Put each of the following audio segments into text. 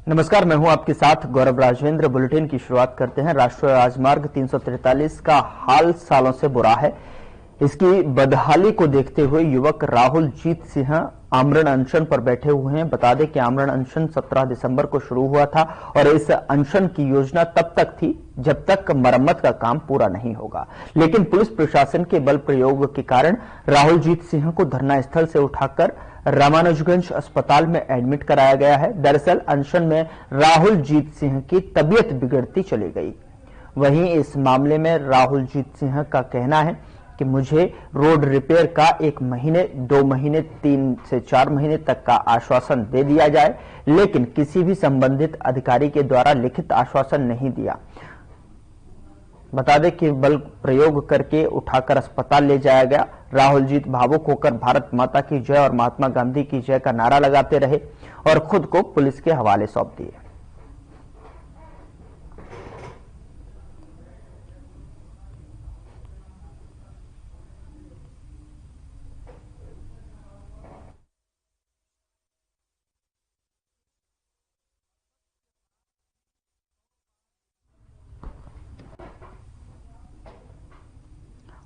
नमस्कार, मैं हूं आपके साथ गौरव राजेंद्र। बुलेटिन की शुरुआत करते हैं। राष्ट्रीय राजमार्ग 343 का हाल सालों से बुरा है। इसकी बदहाली को देखते हुए युवक राहुल जीत सिंह आमरण अनशन पर बैठे हुए हैं। बता दें कि आमरण अनशन 17 दिसंबर को शुरू हुआ था और इस अनशन की योजना तब तक थी जब तक मरम्मत का काम पूरा नहीं होगा, लेकिन पुलिस प्रशासन के बल प्रयोग के कारण राहुल जीत सिंह को धरना स्थल से उठाकर रामानुजगंज अस्पताल में एडमिट कराया गया है। दरअसल अनशन में राहुल जीत सिंह की तबीयत बिगड़ती चली गई। वहीं इस मामले में राहुल जीत सिंह का कहना है कि मुझे रोड रिपेयर का 1 महीने, 2 महीने, 3 से 4 महीने तक का आश्वासन दे दिया जाए, लेकिन किसी भी संबंधित अधिकारी के द्वारा लिखित आश्वासन नहीं दिया। बता दें कि बल प्रयोग करके उठाकर अस्पताल ले जाया गया। राहुल जीत भावुक होकर भारत माता की जय और महात्मा गांधी की जय का नारा लगाते रहे और खुद को पुलिस के हवाले सौंप दिए।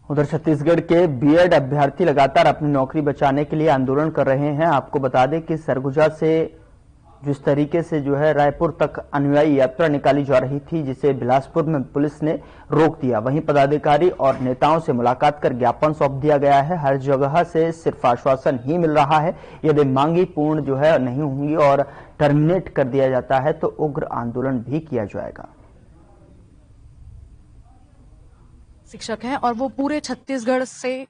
उधर छत्तीसगढ़ के बीएड अभ्यर्थी लगातार अपनी नौकरी बचाने के लिए आंदोलन कर रहे हैं। आपको बता दें कि सरगुजा से जिस तरीके से रायपुर तक अनुयायी यात्रा निकाली जा रही थी, जिसे बिलासपुर में पुलिस ने रोक दिया। वहीं पदाधिकारी और नेताओं से मुलाकात कर ज्ञापन सौंप दिया गया है। हर जगह से सिर्फ आश्वासन ही मिल रहा है। यदि मांगी पूर्ण नहीं होंगी और टर्मिनेट कर दिया जाता है तो उग्र आंदोलन भी किया जाएगा। शिक्षक हैं और वो पूरे छत्तीसगढ़ से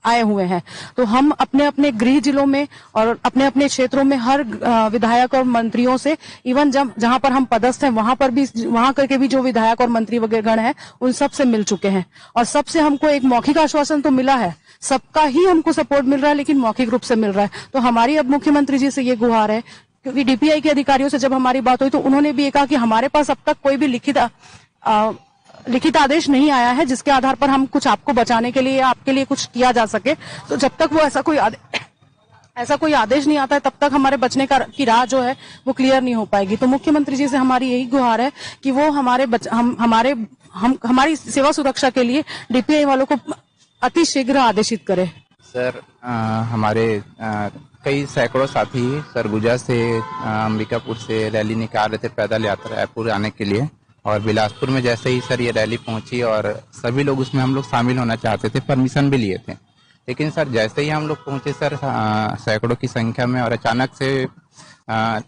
आए हुए हैं, तो हम अपने अपने गृह जिलों में और अपने अपने क्षेत्रों में हर विधायक और मंत्रियों से, इवन जहां पर हम पदस्थ हैं वहां करके भी जो विधायक और मंत्री वगैरह गण हैं उन सब से मिल चुके हैं और सबसे हमको एक मौखिक आश्वासन तो मिला है। सबका ही हमको सपोर्ट मिल रहा है, लेकिन मौखिक रूप से मिल रहा है। तो हमारी अब मुख्यमंत्री जी से ये गुहार है, क्योंकि डीपीआई के अधिकारियों से जब हमारी बात हुई तो उन्होंने भी ये कहा कि हमारे पास अब तक कोई भी लिखित आदेश नहीं आया है जिसके आधार पर हम कुछ आपको बचाने के लिए, आपके लिए कुछ किया जा सके। तो जब तक वो ऐसा कोई आदेश नहीं आता है तब तक हमारे बचने की राह जो है वो क्लियर नहीं हो पाएगी। तो मुख्यमंत्री जी से हमारी यही गुहार है कि वो हमारी सेवा सुरक्षा के लिए डीपीआई वालों को अति शीघ्र आदेशित करे। सर, हमारे कई सैकड़ों साथी सरगुजा से, अंबिकापुर से रैली निकाल रहे थे पैदल यात्रा रायपुर आने के लिए, और बिलासपुर में जैसे ही सर ये रैली पहुंची और सभी लोग उसमें हम लोग शामिल होना चाहते थे, परमिशन भी लिए थे, लेकिन सर जैसे ही हम लोग पहुंचे सर सैकड़ों की संख्या में, और अचानक से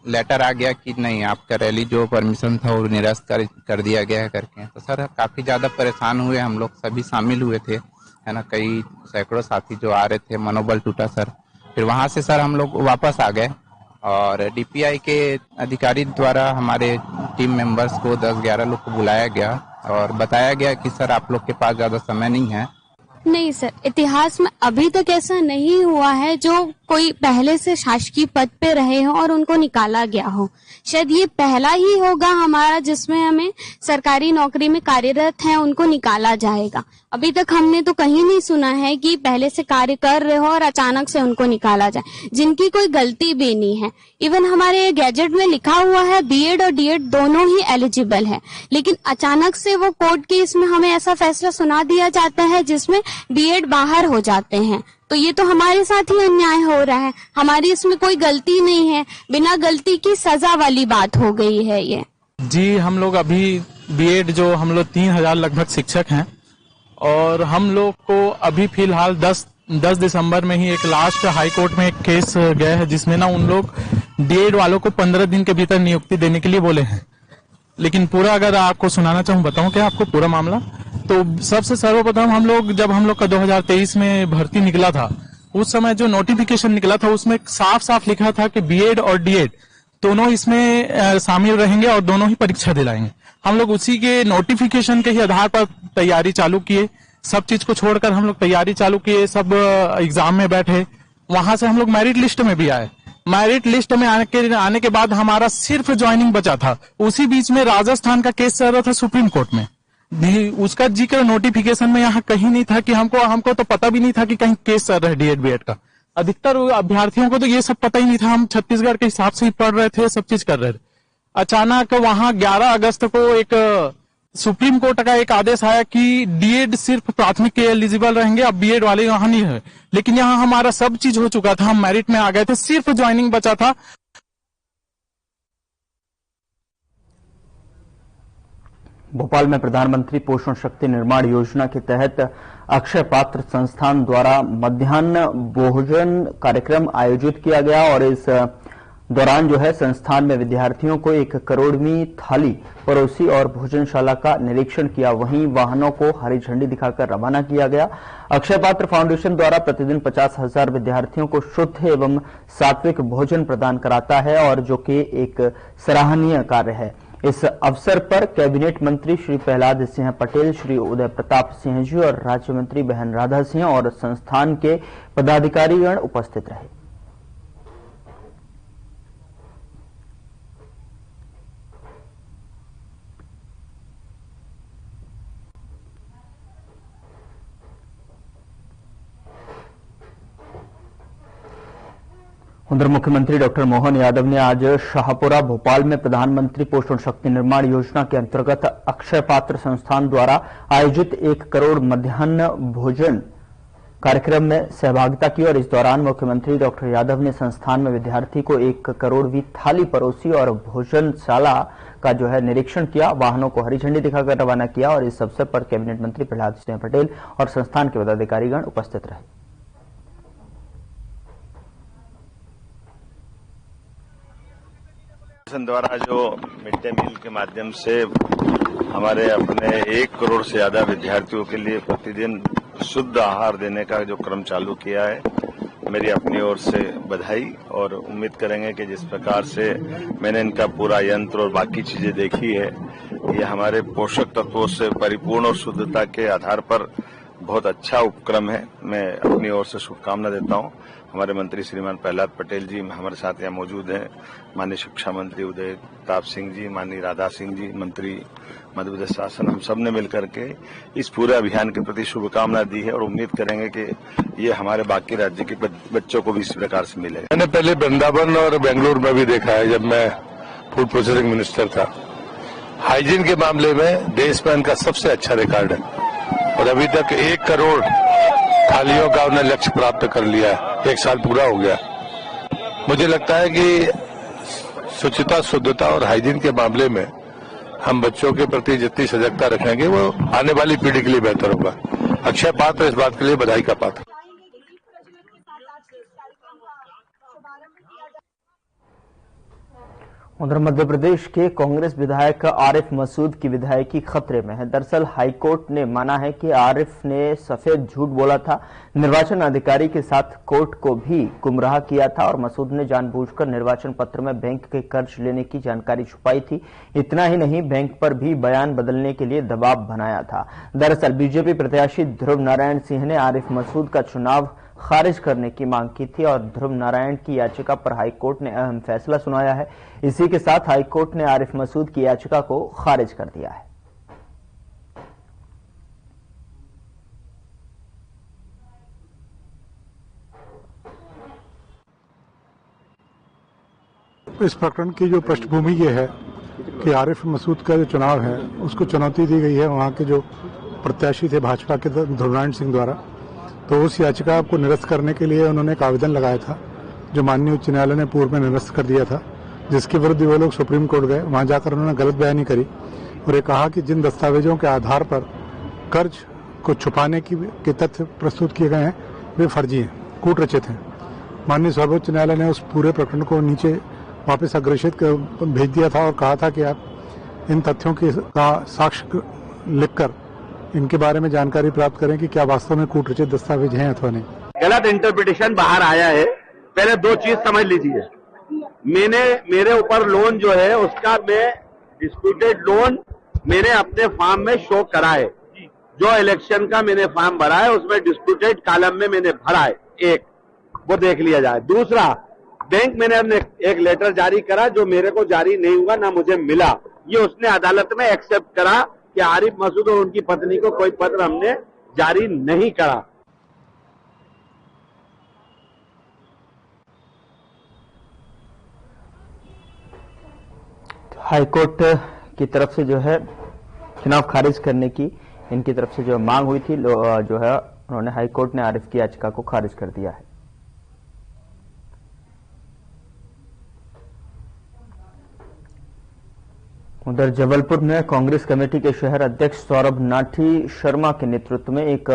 लेटर आ गया कि नहीं, आपका रैली जो परमिशन था वो निरस्त कर दिया गया है करके। तो सर काफी ज्यादा परेशान हुए हम लोग, सभी शामिल हुए थे, है ना। कई सैकड़ों साथी जो आ रहे थे, मनोबल टूटा सर। फिर वहां से सर हम लोग वापस आ गए और डीपीआई के अधिकारी द्वारा हमारे टीम मेंबर्स को 10-11 लोग को बुलाया गया और बताया गया कि सर आप लोग के पास ज्यादा समय नहीं है। नहीं सर, इतिहास में अभी तक ऐसा नहीं हुआ है जो कोई पहले से शासकीय पद पे रहे हो और उनको निकाला गया हो। शायद ये पहला ही होगा हमारा जिसमें हमें सरकारी नौकरी में कार्यरत हैं उनको निकाला जाएगा। अभी तक हमने तो कहीं नहीं सुना है कि पहले से कार्य कर रहे हो और अचानक से उनको निकाला जाए, जिनकी कोई गलती भी नहीं है। इवन हमारे गैजेट में लिखा हुआ है बीएड और डीएड दोनों ही एलिजिबल है, लेकिन अचानक से वो कोर्ट केस में हमें ऐसा फैसला सुना दिया जाता है जिसमें बीएड बाहर हो जाते हैं। तो ये तो हमारे साथ ही अन्याय हो रहा है। हमारी इसमें कोई गलती नहीं है, बिना गलती की सजा वाली बात हो गई है ये। जी, हम लोग अभी बीएड जो हम लोग 3000 लगभग शिक्षक हैं और हम लोग को अभी फिलहाल 10 दिसंबर में ही एक लास्ट हाई कोर्ट में एक केस गया है जिसमें ना उन लोग डीएड वालों को 15 दिन के भीतर नियुक्ति देने के लिए बोले हैं। लेकिन पूरा अगर आपको सुनाना चाहूँ, बताऊं क्या आपको पूरा मामला? तो सबसे सर्वप्रथम जब हम लोग का 2023 में भर्ती निकला था, उस समय जो नोटिफिकेशन निकला था उसमें साफ साफ लिखा था कि बीएड और डीएड दोनों इसमें शामिल रहेंगे और दोनों ही परीक्षा दिलाएंगे। हम लोग उसी के नोटिफिकेशन के ही आधार पर तैयारी चालू किए, सब चीज को छोड़कर हम लोग तैयारी चालू किए, सब एग्जाम में बैठे। वहां से हम लोग मेरिट लिस्ट में भी आए। मेरिट लिस्ट में आने के बाद हमारा सिर्फ ज्वाइनिंग बचा था। उसी बीच में राजस्थान का केस चल रहा था सुप्रीम कोर्ट में, उसका जिक्र नोटिफिकेशन में यहाँ कहीं नहीं था कि हमको तो पता भी नहीं था कि कहीं केस चल रहा है डीएड बीएड का। अधिकतर अभ्यर्थियों को तो ये सब पता ही नहीं था। हम छत्तीसगढ़ के हिसाब से ही पढ़ रहे थे, सब चीज कर रहे थे। अचानक वहां 11 अगस्त को एक सुप्रीम कोर्ट का एक आदेश आया कि डीएड सिर्फ प्राथमिक के एलिजिबल रहेंगे, अब बीएड वाले यहाँ नहीं है। लेकिन यहाँ हमारा सब चीज हो चुका था, हम मेरिट में आ गए थे, सिर्फ ज्वाइनिंग बचा था। भोपाल में प्रधानमंत्री पोषण शक्ति निर्माण योजना के तहत अक्षय पात्र संस्थान द्वारा मध्याह्न भोजन कार्यक्रम आयोजित किया गया और इस दौरान जो है संस्थान में विद्यार्थियों को 1 करोड़वीं थाली परोसी और भोजनशाला का निरीक्षण किया। वहीं वाहनों को हरी झंडी दिखाकर रवाना किया गया। अक्षय पात्र फाउंडेशन द्वारा प्रतिदिन 50,000 विद्यार्थियों को शुद्ध एवं सात्विक भोजन प्रदान कराता है और जो कि एक सराहनीय कार्य है। इस अवसर पर कैबिनेट मंत्री श्री प्रहलाद सिंह पटेल, श्री उदय प्रताप सिंह जी और राज्य मंत्री बहन राधा सिंह और संस्थान के पदाधिकारीगण उपस्थित रहे। उधर मुख्यमंत्री डॉक्टर मोहन यादव ने आज शाहपुरा भोपाल में प्रधानमंत्री पोषण शक्ति निर्माण योजना के अंतर्गत अक्षय पात्र संस्थान द्वारा आयोजित 1 करोड़ मध्याह्न भोजन कार्यक्रम में सहभागिता की और इस दौरान मुख्यमंत्री डॉक्टर यादव ने संस्थान में विद्यार्थी को 1 करोड़वीं थाली परोसी और भोजनशाला का जो है निरीक्षण किया। वाहनों को हरी झंडी दिखाकर रवाना किया और इस अवसर पर कैबिनेट मंत्री प्रहलाद सिंह पटेल और संस्थान के पदाधिकारीगण उपस्थित रहे। द्वारा जो मिड डे मील के माध्यम से हमारे अपने 1 करोड़ से ज्यादा विद्यार्थियों के लिए प्रतिदिन शुद्ध आहार देने का जो क्रम चालू किया है, मेरी अपनी ओर से बधाई और उम्मीद करेंगे कि जिस प्रकार से मैंने इनका पूरा यंत्र और बाकी चीजें देखी है, ये हमारे पोषक तत्वों से परिपूर्ण और शुद्धता के आधार पर बहुत अच्छा उपक्रम है। मैं अपनी ओर से शुभकामना देता हूं। हमारे मंत्री श्रीमान प्रहलाद पटेल जी हमारे साथ यहाँ मौजूद हैं, माननीय शिक्षा मंत्री उदय प्रताप सिंह जी, माननीय राधा सिंह जी, मंत्री मध्य प्रदेश शासन, हम सब ने मिलकर के इस पूरे अभियान के प्रति शुभकामना दी है और उम्मीद करेंगे कि ये हमारे बाकी राज्य के बच्चों को भी इस प्रकार से मिलेगा। मैंने पहले वृंदावन और बेंगलुरु में भी देखा है, जब मैं फूड प्रोसेसिंग मिनिस्टर था। हाइजीन के मामले में देश में इनका सबसे अच्छा रिकॉर्ड है और अभी तक 1 करोड़ थालियों का उन्हें लक्ष्य प्राप्त कर लिया है। 1 साल पूरा हो गया। मुझे लगता है कि शुचिता, शुद्धता और हाइजीन के मामले में हम बच्चों के प्रति जितनी सजगता रखेंगे वो आने वाली पीढ़ी के लिए बेहतर होगा। अक्षय पात्र इस बात के लिए बधाई का पात्र। उधर मध्य प्रदेश के कांग्रेस विधायक आरिफ मसूद की विधायकी खतरे में है। दरअसल हाईकोर्ट ने माना है कि आरिफ ने सफेद झूठ बोला था, निर्वाचन अधिकारी के साथ कोर्ट को भी गुमराह किया था और मसूद ने जानबूझकर निर्वाचन पत्र में बैंक के कर्ज लेने की जानकारी छुपाई थी। इतना ही नहीं, बैंक पर भी बयान बदलने के लिए दबाव बनाया था। दरअसल बीजेपी प्रत्याशी ध्रुव नारायण सिंह ने आरिफ मसूद का चुनाव खारिज करने की मांग की थी और ध्रुव नारायण की याचिका पर हाईकोर्ट ने अहम फैसला सुनाया है। इसी के साथ हाईकोर्ट ने आरिफ मसूद की याचिका को खारिज कर दिया है। इस प्रकरण की जो पृष्ठभूमि ये है कि आरिफ मसूद का जो चुनाव है उसको चुनौती दी गई है वहां के जो प्रत्याशी थे भाजपा के ध्रुव नारायण सिंह द्वारा। तो उस याचिका को निरस्त करने के लिए उन्होंने एक आवेदन लगाया था जो माननीय उच्च न्यायालय ने पूर्व में निरस्त कर दिया था, जिसके विरुद्ध वो लोग सुप्रीम कोर्ट गए। वहां जाकर उन्होंने गलत बयानी करी और ये कहा कि जिन दस्तावेजों के आधार पर कर्ज को छुपाने के तथ्य प्रस्तुत किए गए हैं वे फर्जी हैं, कूट रचित हैं। माननीय सर्वोच्च न्यायालय ने उस पूरे प्रकरण को नीचे वापस अग्रेषित भेज दिया था और कहा था कि आप इन तथ्यों का साक्ष्य लिखकर इनके बारे में जानकारी प्राप्त करें कि क्या वास्तव में कूट रचित दस्तावेज हैं अथवा नहीं। गलत इंटरप्रिटेशन बाहर आया है। पहले 2 चीज समझ लीजिए। मेरे ऊपर लोन जो है उसका मैं डिस्प्यूटेड लोन मैंने अपने फॉर्म में शो करा है। जो इलेक्शन का मैंने फॉर्म भरा है उसमें डिस्प्यूटेड कॉलम में मैंने भरा है, एक वो देख लिया जाए। दूसरा, बैंक मैंने अपने एक लेटर जारी करा जो मेरे को जारी नहीं हुआ, ना मुझे मिला। ये उसने अदालत में एक्सेप्ट करा कि आरिफ मसूद और उनकी पत्नी को कोई पत्र हमने जारी नहीं करा। हाईकोर्ट की तरफ से जो है चुनाव खारिज करने की इनकी तरफ से जो मांग हुई थी, जो है उन्होंने हाईकोर्ट ने आरिफ की याचिका को खारिज कर दिया है। उधर जबलपुर में कांग्रेस कमेटी के शहर अध्यक्ष सौरभ नाठी शर्मा के नेतृत्व में एक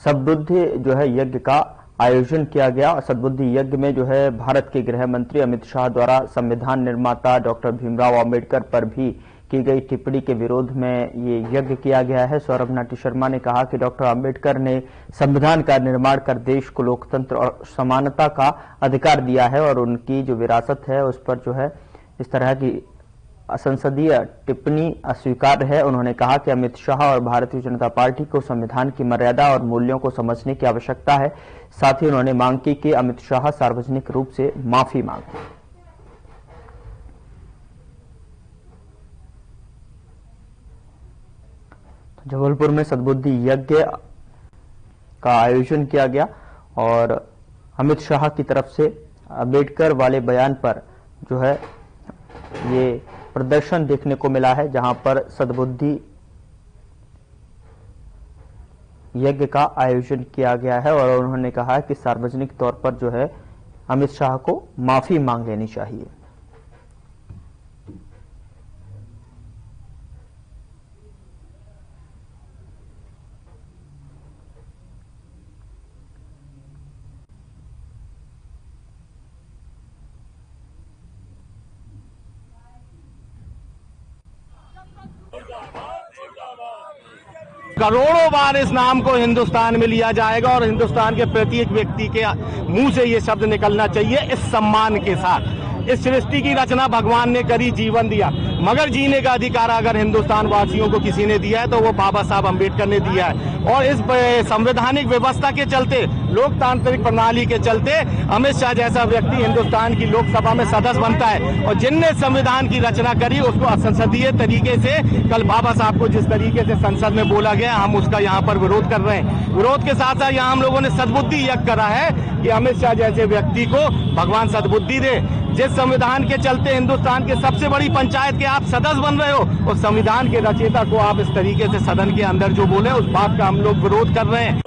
सद्बुद्धि जो है यज्ञ का आयोजन किया गया। सद्बुद्धि यज्ञ में जो है भारत के गृह मंत्री अमित शाह द्वारा संविधान निर्माता डॉक्टर भीमराव अंबेडकर पर भी की गई टिप्पणी के विरोध में ये यज्ञ किया गया है। सौरभ नाटी शर्मा ने कहा कि डॉक्टर अंबेडकर ने संविधान का निर्माण कर देश को लोकतंत्र और समानता का अधिकार दिया है और उनकी जो विरासत है उस पर जो है इस तरह की असंसदीय टिप्पणी अस्वीकार्य है। उन्होंने कहा कि अमित शाह और भारतीय जनता पार्टी को संविधान की मर्यादा और मूल्यों को समझने की आवश्यकता है। साथ ही उन्होंने मांग की कि अमित शाह सार्वजनिक रूप से माफी मांगे। जबलपुर में सद्बुद्धि यज्ञ का आयोजन किया गया और अमित शाह की तरफ से अंबेडकर वाले बयान पर जो है ये प्रदर्शन देखने को मिला है, जहां पर सद्बुद्धि यज्ञ का आयोजन किया गया है और उन्होंने कहा कि सार्वजनिक तौर पर जो है अमित शाह को माफी मांग लेनी चाहिए। करोड़ों बार इस नाम को हिंदुस्तान में लिया जाएगा और हिंदुस्तान के प्रत्येक व्यक्ति के मुंह से ये शब्द निकलना चाहिए इस सम्मान के साथ। इस सृष्टि की रचना भगवान ने करी, जीवन दिया, मगर जीने का अधिकार अगर हिंदुस्तान वासियों को किसी ने दिया है तो वो बाबा साहब अंबेडकर ने दिया है। और इस संवैधानिक व्यवस्था के चलते, लोकतांत्रिक प्रणाली के चलते अमित शाह जैसा व्यक्ति हिंदुस्तान की लोकसभा में सदस्य बनता है और जिनने संविधान की रचना करी उसको असंसदीय तरीके से कल बाबा साहब को जिस तरीके से संसद में बोला गया, हम उसका यहाँ पर विरोध कर रहे हैं। विरोध के साथ साथ यहाँ हम लोगों ने सद्बुद्धि यज्ञ करा है कि अमित शाह जैसे व्यक्ति को भगवान सद्बुद्धि दे। जिस संविधान के चलते हिंदुस्तान के सबसे बड़ी पंचायत के आप सदस्य बन रहे हो और संविधान के रचयिता को आप इस तरीके से सदन के अंदर जो बोले उस बात का हम लोग विरोध कर रहे हैं।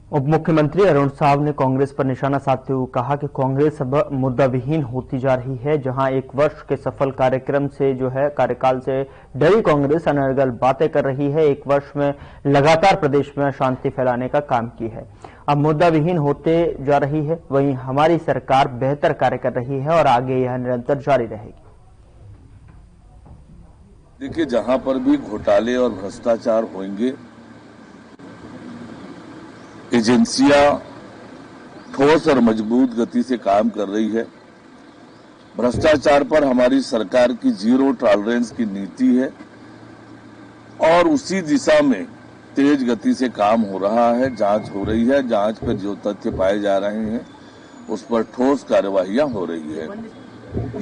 उप मुख्यमंत्री अरुण साहब ने कांग्रेस पर निशाना साधते हुए कहा कि कांग्रेस अब मुद्दा विहीन होती जा रही है। जहां एक वर्ष के सफल कार्यक्रम से जो है कार्यकाल से डरी कांग्रेस अनर्गल बातें कर रही है। एक वर्ष में लगातार प्रदेश में अशांति फैलाने का काम की है, अब मुद्दा विहीन होते जा रही है। वहीं हमारी सरकार बेहतर कार्य कर रही है और आगे यह निरंतर जारी रहेगी। देखिए, जहां पर भी घोटाले और भ्रष्टाचार होंगे, एजेंसियां ठोस और मजबूत गति से काम कर रही है। भ्रष्टाचार पर हमारी सरकार की जीरो टॉलरेंस की नीति है और उसी दिशा में तेज गति से काम हो रहा है। जांच हो रही है, जांच पर जो तथ्य पाए जा रहे हैं उस पर ठोस कार्यवाहियां हो रही है।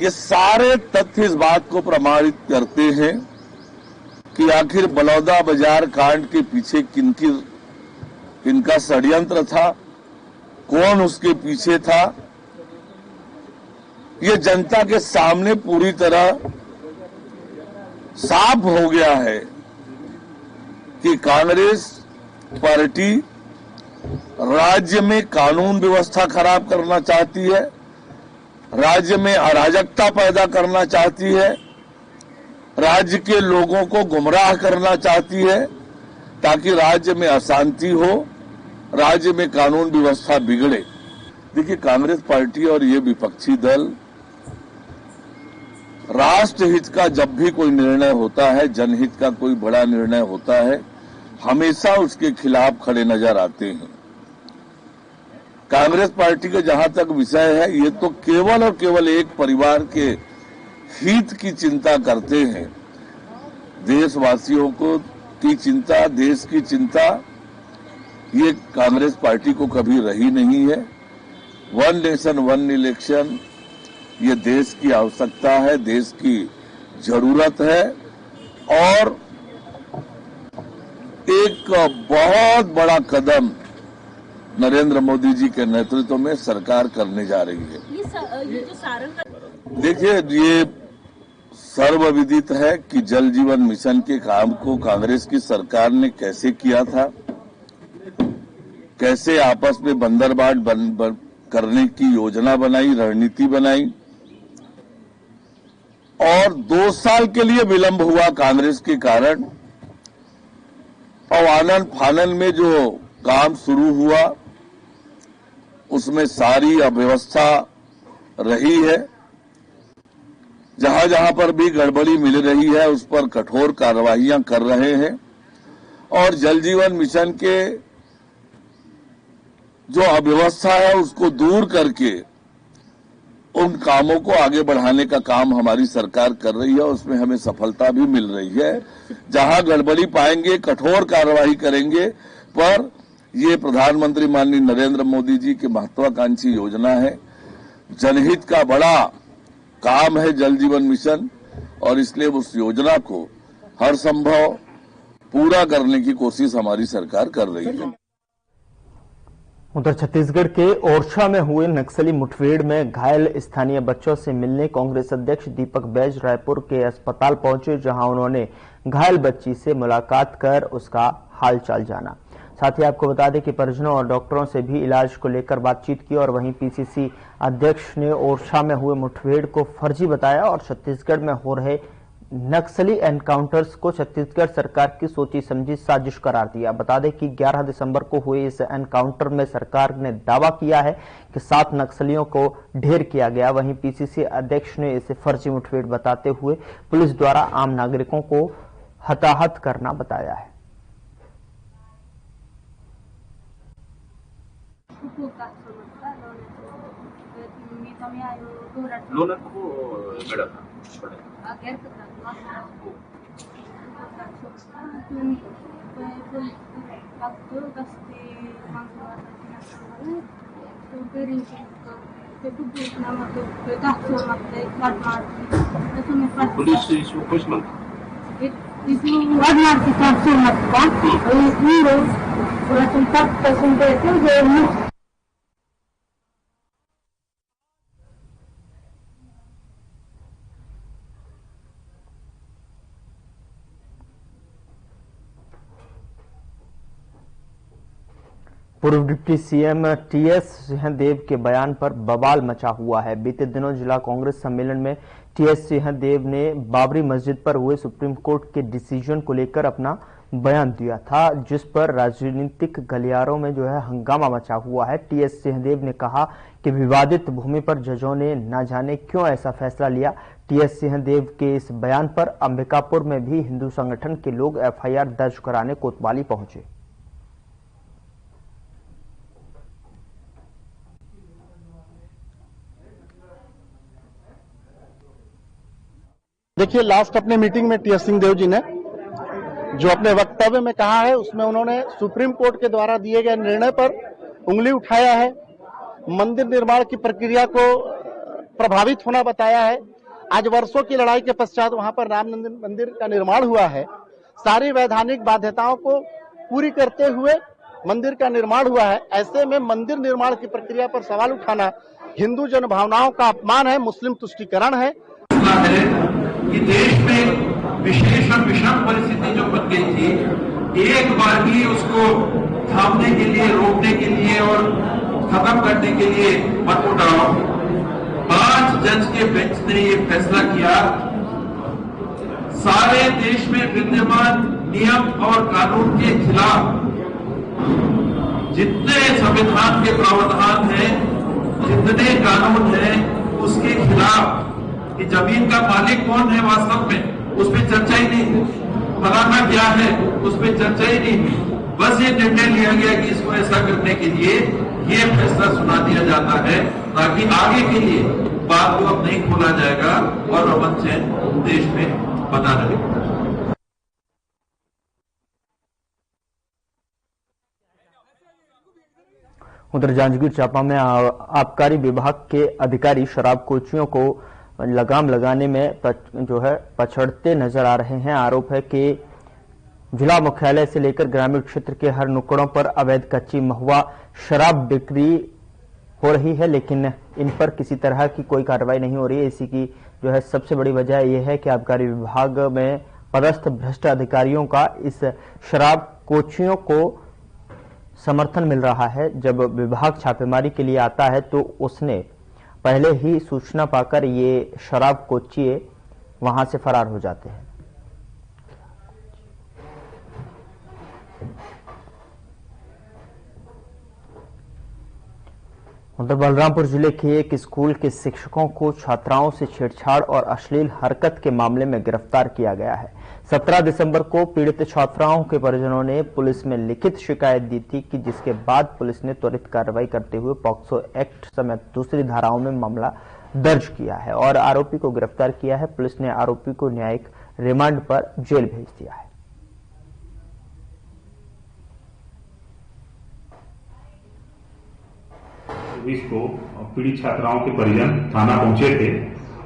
ये सारे तथ्य इस बात को प्रमाणित करते हैं कि आखिर बलौदा बाजार कांड के पीछे किनका षड्यंत्र था, कौन उसके पीछे था, ये जनता के सामने पूरी तरह साफ हो गया है कि कांग्रेस पार्टी राज्य में कानून व्यवस्था खराब करना चाहती है, राज्य में अराजकता पैदा करना चाहती है, राज्य के लोगों को गुमराह करना चाहती है ताकि राज्य में अशांति हो, राज्य में कानून व्यवस्था बिगड़े। देखिए, कांग्रेस पार्टी और ये विपक्षी दल राष्ट्रहित का जब भी कोई निर्णय होता है, जनहित का कोई बड़ा निर्णय होता है, हमेशा उसके खिलाफ खड़े नजर आते हैं। कांग्रेस पार्टी का जहां तक विषय है, ये तो केवल और केवल एक परिवार के हित की चिंता करते हैं। देशवासियों की चिंता, देश की चिंता, ये कांग्रेस पार्टी को कभी रही नहीं है। वन नेशन वन इलेक्शन ये देश की आवश्यकता है, देश की जरूरत है और एक बहुत बड़ा कदम नरेंद्र मोदी जी के नेतृत्व में सरकार करने जा रही है। ये जो सारंग, देखिए, ये सर्वविदित है कि जल जीवन मिशन के काम को कांग्रेस की सरकार ने कैसे किया था, कैसे आपस में बंदरबाट करने की योजना बनाई, रणनीति बनाई, और 2 साल के लिए विलंब हुआ कांग्रेस के कारण, और आनन फानन में जो काम शुरू हुआ उसमें सारी अव्यवस्था रही है। जहां जहां पर भी गड़बड़ी मिल रही है उस पर कठोर कार्रवाइयां कर रहे हैं, और जल जीवन मिशन के जो अव्यवस्था है उसको दूर करके उन कामों को आगे बढ़ाने का काम हमारी सरकार कर रही है। उसमें हमें सफलता भी मिल रही है। जहां गड़बड़ी पाएंगे कठोर कार्रवाई करेंगे, पर ये प्रधानमंत्री माननीय नरेंद्र मोदी जी की महत्वाकांक्षी योजना है, जनहित का बड़ा काम है जल जीवन मिशन, और इसलिए उस योजना को हर संभव पूरा करने की कोशिश हमारी सरकार कर रही है। उधर छत्तीसगढ़ के ओरछा में हुए नक्सली मुठभेड़ में घायल स्थानीय बच्चों से मिलने कांग्रेस अध्यक्ष दीपक बैज रायपुर के अस्पताल पहुंचे, जहां उन्होंने घायल बच्ची से मुलाकात कर उसका हालचाल जाना। साथ ही आपको बता दें कि परिजनों और डॉक्टरों से भी इलाज को लेकर बातचीत की, और वहीं पीसीसी अध्यक्ष ने ओरछा में हुए मुठभेड़ को फर्जी बताया और छत्तीसगढ़ में हो रहे नक्सली एनकाउंटर्स को छत्तीसगढ़ सरकार की सोची समझी साजिश करार दिया। बता दें कि 11 दिसंबर को हुए इस एनकाउंटर में सरकार ने दावा किया है कि 7 नक्सलियों को ढेर किया गया। वहीं पीसीसी अध्यक्ष ने इसे फर्जी मुठभेड़ बताते हुए पुलिस द्वारा आम नागरिकों को हताहत करना बताया है। पूर्व डिप्टी सीएम टीएस सिंहदेव के बयान पर बवाल मचा हुआ है। बीते दिनों जिला कांग्रेस सम्मेलन में टीएस सिंहदेव ने बाबरी मस्जिद पर हुए सुप्रीम कोर्ट के डिसीजन को लेकर अपना बयान दिया था, जिस पर राजनीतिक गलियारों में जो है हंगामा मचा हुआ है। टीएस सिंहदेव ने कहा कि विवादित भूमि पर जजों ने न जाने क्यों ऐसा फैसला लिया। टीएस सिंहदेव के इस बयान पर अंबिकापुर में भी हिंदू संगठन के लोग एफआईआर दर्ज कराने कोतवाली पहुंचे। देखिए, लास्ट अपने मीटिंग में टीएस सिंहदेव जी ने जो अपने वक्तव्य में कहा है उसमें उन्होंने सुप्रीम कोर्ट के द्वारा दिए गए निर्णय पर उंगली उठाया है, मंदिर निर्माण की प्रक्रिया को प्रभावित होना बताया है। आज वर्षों की लड़ाई के पश्चात वहां पर राम मंदिर का निर्माण हुआ है। सारी वैधानिक बाध्यताओं को पूरी करते हुए मंदिर का निर्माण हुआ है। ऐसे में मंदिर निर्माण की प्रक्रिया पर सवाल उठाना हिंदू जन भावनाओं का अपमान है, मुस्लिम तुष्टीकरण है। कि देश में विशेष और विषम परिस्थिति जो बन गई थी, एक बार भी उसको थामने के लिए, रोकने के लिए और खत्म करने के लिए मत उठाओ। 5 जज के बेंच ने ये फैसला किया, सारे देश में विद्यमान नियम और कानून के खिलाफ जितने संविधान के प्रावधान हैं, जितने कानून हैं, उसके खिलाफ कि जमीन का मालिक कौन है वास्तव में, उस पर चर्चा ही नहीं है, फलाना क्या है उस पर चर्चा ही नहीं है। बस ये निर्णय लिया गया कि इसको ऐसा करने के लिए ये फैसला सुना दिया जाता है, ताकि आगे के लिए बात को अब नहीं खोला जाएगा और अमन चैन देश में बना रहेगा। उधर जांजगीर चांपा में आबकारी विभाग के अधिकारी शराब कोचियों को लगाम लगाने में जो है पछड़ते नजर आ रहे हैं। आरोप है कि जिला मुख्यालय से लेकर ग्रामीण क्षेत्र के हर नुक्कड़ों पर अवैध कच्ची महुआ शराब बिक्री हो रही है, लेकिन इन पर किसी तरह की कोई कार्रवाई नहीं हो रही है। इसी की जो है सबसे बड़ी वजह यह है कि आबकारी विभाग में पदस्थ भ्रष्ट अधिकारियों का इस शराब कोचियों को समर्थन मिल रहा है। जब विभाग छापेमारी के लिए आता है तो उसने पहले ही सूचना पाकर ये शराब कोचिए वहां से फरार हो जाते हैं। उधर बलरामपुर जिले के एक स्कूल के शिक्षकों को छात्राओं से छेड़छाड़ और अश्लील हरकत के मामले में गिरफ्तार किया गया है। 17 दिसंबर को पीड़ित छात्राओं के परिजनों ने पुलिस में लिखित शिकायत दी थी कि जिसके बाद पुलिस ने त्वरित कार्रवाई करते हुए पॉक्सो एक्ट समेत दूसरी धाराओं में मामला दर्ज किया है और आरोपी को गिरफ्तार किया है। पुलिस ने आरोपी को न्यायिक रिमांड पर जेल भेज दिया है। को पीड़ित छात्राओं के परिजन थाना पहुंचे थे।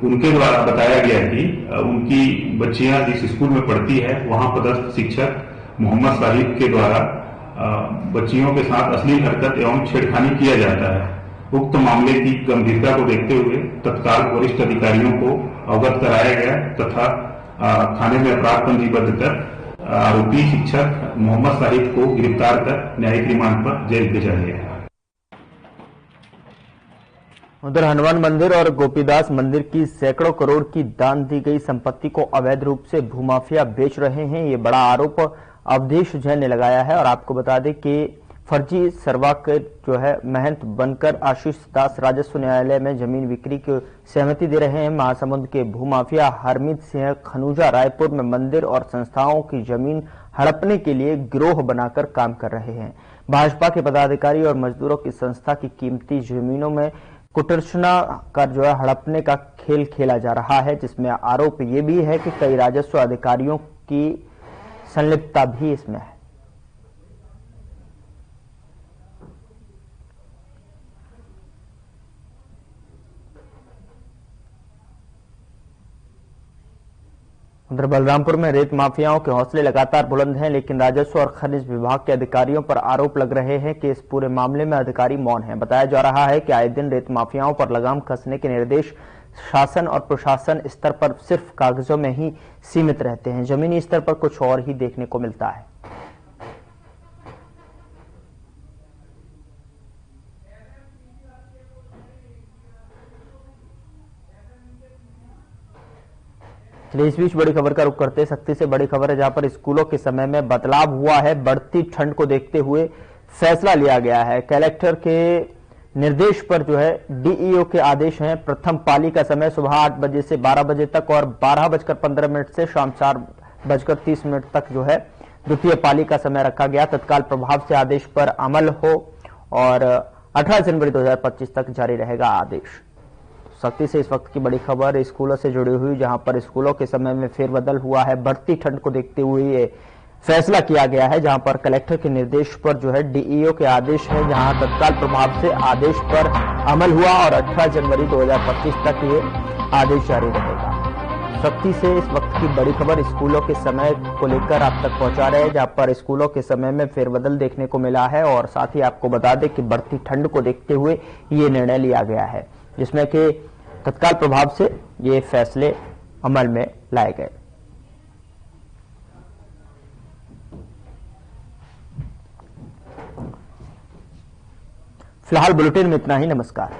उनके द्वारा बताया गया कि उनकी बच्चियां जिस स्कूल में पढ़ती है वहां पदस्थ शिक्षक मोहम्मद साहिब के द्वारा बच्चियों के साथ अश्लील हरकत एवं छेड़खानी किया जाता है। उक्त मामले की गंभीरता को देखते हुए तत्काल वरिष्ठ अधिकारियों को अवगत कराया गया तथा थाने में अपराध पंजीबद्ध कर आरोपी शिक्षक मोहम्मद साहिब को गिरफ्तार कर न्यायिक रिमांड पर जेल भेजा गया। उधर हनुमान मंदिर और गोपीदास मंदिर की सैकड़ों करोड़ की दान दी गई संपत्ति को अवैध रूप से भूमाफिया बेच रहे हैं। ये बड़ा आरोप अवधेश जैन ने लगाया है और आपको बता दें कि फर्जी सर्वाकर जो है महंत बनकर आशीष दास राजस्व न्यायालय में जमीन बिक्री की सहमति दे रहे हैं। महासमुंद के भूमाफिया हरमीत सिंह खनूजा रायपुर में मंदिर और संस्थाओं की जमीन हड़पने के लिए गिरोह बनाकर काम कर रहे हैं। भाजपा के पदाधिकारी और मजदूरों की संस्था की कीमती जमीनों में कुटर्चना का जो है हड़पने का खेल खेला जा रहा है, जिसमें आरोप ये भी है कि कई राजस्व अधिकारियों की संलिप्तता भी इसमें है। उधर बलरामपुर में रेत माफियाओं के हौसले लगातार बुलंद हैं, लेकिन राजस्व और खनिज विभाग के अधिकारियों पर आरोप लग रहे हैं कि इस पूरे मामले में अधिकारी मौन हैं। बताया जा रहा है कि आए दिन रेत माफियाओं पर लगाम कसने के निर्देश शासन और प्रशासन स्तर पर सिर्फ कागजों में ही सीमित रहते हैं। जमीनी स्तर पर कुछ और ही देखने को मिलता है। चलिए इस बीच बड़ी खबर का रुख करते हैं। सख्ती से बड़ी खबर है जहां पर स्कूलों के समय में बदलाव हुआ है। बढ़ती ठंड को देखते हुए फैसला लिया गया है। कलेक्टर के निर्देश पर जो है डीईओ के आदेश हैं। प्रथम पाली का समय सुबह 8 बजे से 12 बजे तक और 12:15 से शाम 4:30 तक जो है द्वितीय पाली का समय रखा गया। तत्काल प्रभाव से आदेश पर अमल हो और 18 जनवरी 2025 तक जारी रहेगा आदेश। सख्ती से इस वक्त की बड़ी खबर स्कूलों से जुड़ी हुई, जहां पर स्कूलों के समय में फेरबदल हुआ है। बढ़ती ठंड को देखते हुए ये फैसला किया गया है, जहां पर कलेक्टर के निर्देश पर जो है डीईओ के आदेश है, जहां तत्काल प्रभाव से आदेश पर अमल हुआ और 18 जनवरी 2025 तक ये आदेश जारी रहेगा। सख्ती से इस वक्त की बड़ी खबर स्कूलों के समय को लेकर आप तक पहुंचा रहे हैं, जहां पर स्कूलों के समय में फेरबदल देखने को मिला है और साथ ही आपको बता दें कि बढ़ती ठंड को देखते हुए ये निर्णय लिया गया है, जिसमें कि तत्काल प्रभाव से ये फैसले अमल में लाए गए। फिलहाल बुलेटिन में इतना ही। नमस्कार।